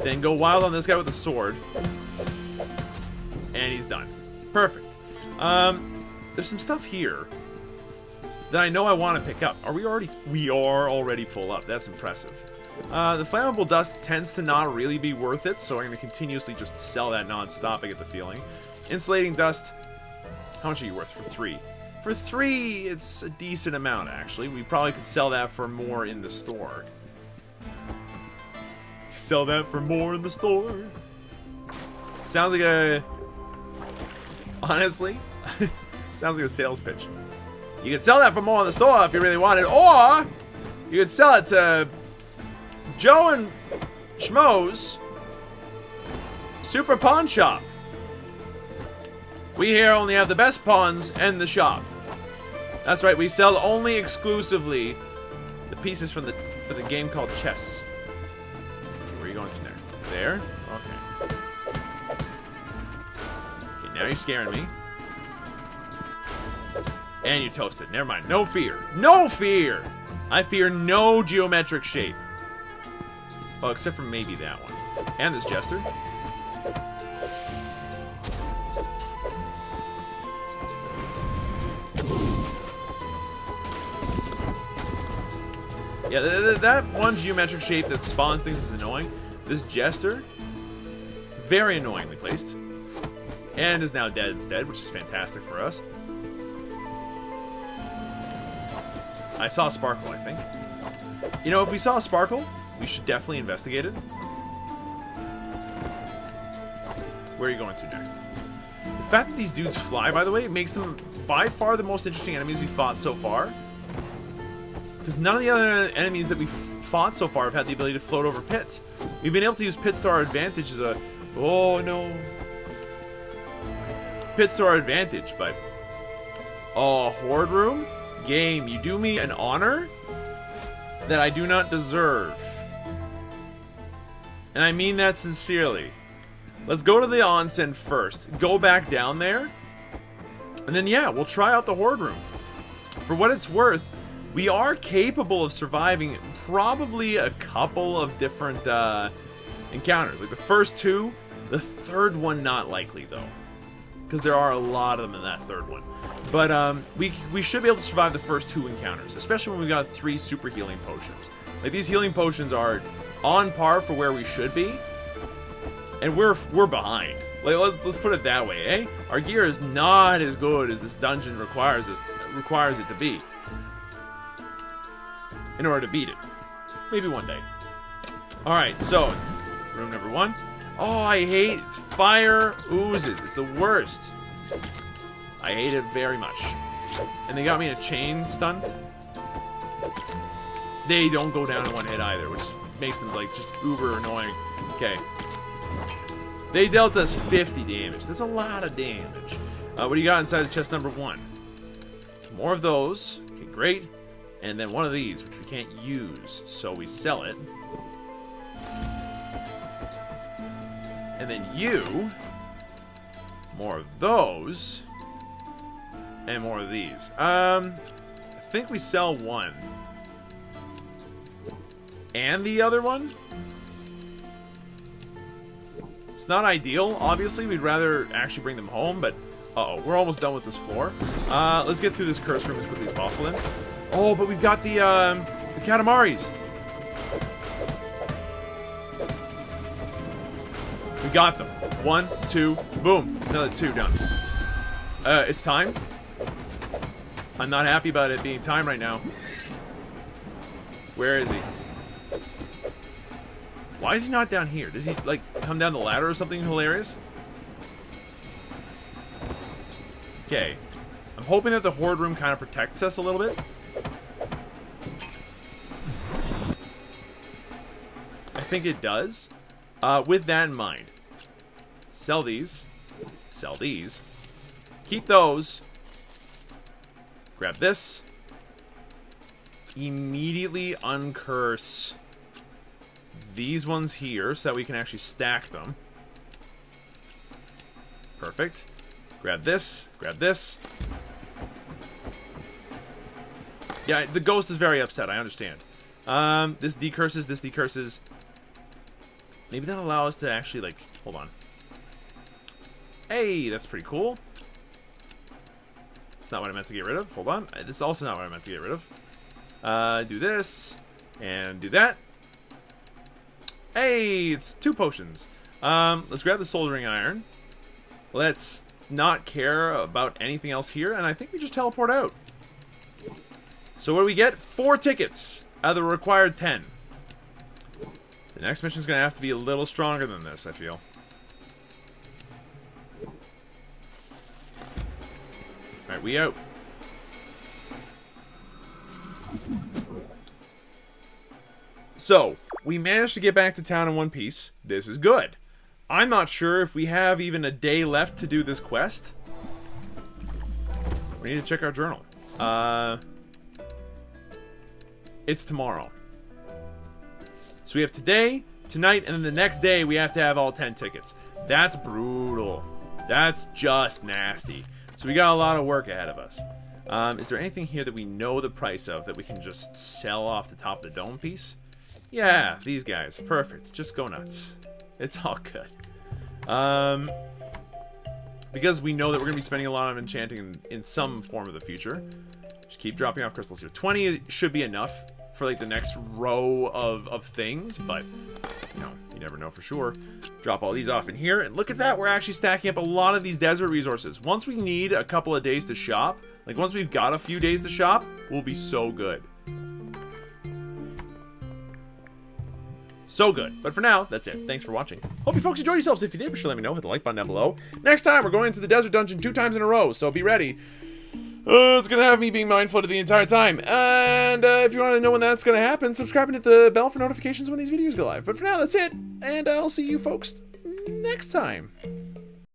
Then go wild on this guy with the sword. And he's done. Perfect. There's some stuff here that I know I want to pick up. Are we already... We are already full up. That's impressive. The flammable dust tends to not really be worth it, so I'm going to continuously just sell that non-stop, I get the feeling. Insulating dust. How much are you worth for 3? For 3, it's a decent amount, actually. We probably could sell that for more in the store. Sell that for more in the store. Sounds like a... Honestly, sounds like a sales pitch. You could sell that for more in the store if you really wanted, or you could sell it to Joe and Schmo's Super Pawn Shop. We here only have the best pawns in the shop. That's right, we sell only exclusively the pieces from for the game called chess. Where are you going to next? There? Okay. Okay, now you're scaring me. And you toasted. Never mind. No fear. No fear! I fear no geometric shape. Well, except for maybe that one. And this jester. Yeah, that one geometric shape that spawns things is annoying. This jester, very annoyingly placed. And is now dead instead, which is fantastic for us. I saw a sparkle, I think. You know, if we saw a sparkle, we should definitely investigate it. Where are you going to next? The fact that these dudes fly, by the way, makes them by far the most interesting enemies we fought so far. Because none of the other enemies that we've fought so far have had the ability to float over pits. We've been able to use pits to our advantage as a... Oh, no. Pits to our advantage, but... Oh, Horde Room? Game, you do me an honor that I do not deserve. And I mean that sincerely. Let's go to the onsen first. Go back down there. And then, yeah, we'll try out the Horde Room. For what it's worth, we are capable of surviving probably a couple of different encounters. Like the first 2, the third one not likely though. Because there are a lot of them in that third one. But we should be able to survive the first 2 encounters. Especially when we got 3 super healing potions. Like these healing potions are on par for where we should be. And we're behind. Like let's put it that way, eh? Our gear is not as good as this dungeon requires it to be. In order to beat it. Maybe one day. Alright, so, room number 1. Oh, I hate it's fire oozes. It's the worst. I hate it very much. And they got me in a chain stun. They don't go down in one hit either, which makes them, like, just uber annoying. Okay. They dealt us 50 damage. That's a lot of damage. What do you got inside of chest number 1? More of those. Okay, great. And then one of these, which we can't use, so we sell it. And then you. More of those. And more of these. I think we sell one. And the other one? It's not ideal, obviously. We'd rather actually bring them home, but... Uh-oh, we're almost done with this floor. Let's get through this curse room as quickly as possible then. Oh, but we've got the Katamaris. We got them. 1, 2, boom. Another 2 done. It's time. I'm not happy about it being time right now. Where is he? Why is he not down here? Does he, like, come down the ladder or something hilarious? Okay. I'm hoping that the horde room kind of protects us a little bit. I think it does. With that in mind, sell these. Sell these. Keep those. Grab this. Immediately uncurse these ones here so that we can actually stack them. Perfect. Grab this. Grab this. Yeah, the ghost is very upset. I understand. This decurses. This decurses. Maybe that'll allow us to actually, like... Hold on. Hey, that's pretty cool. It's not what I meant to get rid of. Hold on. This is also not what I meant to get rid of. Do this. And do that. Hey, it's 2 potions. Let's grab the soldering iron. Let's not care about anything else here. And I think we just teleport out. So what do we get? 4 tickets out of the required 10. The next mission is going to have to be a little stronger than this, I feel. Alright, we out. So, we managed to get back to town in one piece. This is good. I'm not sure if we have even a day left to do this quest. We need to check our journal. It's tomorrow. So we have today, tonight, and then the next day we have to have all 10 tickets. That's brutal. That's just nasty. So we got a lot of work ahead of us. Is there anything here that we know the price of that we can just sell off the top of the dome piece? Yeah, these guys. Perfect. Just go nuts. It's all good. Because we know that we're going to be spending a lot on enchanting in some form of the future. Just keep dropping off crystals here. 20 should be enough for, like, the next row of things, but, you know, you never know for sure. Drop all these off in here, and look at that, we're actually stacking up a lot of these desert resources. Once we need a couple of days to shop, like, once we've got a few days to shop, we'll be so good. So good. But for now, that's it. Thanks for watching. Hope you folks enjoyed yourselves. If you did, be sure to let me know. Hit the like button down below. Next time, we're going into the desert dungeon 2 times in a row, so be ready. It's gonna have me being mindful the entire time. And if you want to know when that's gonna happen, subscribe and hit the bell for notifications when these videos go live. But for now, that's it. And I'll see you folks next time.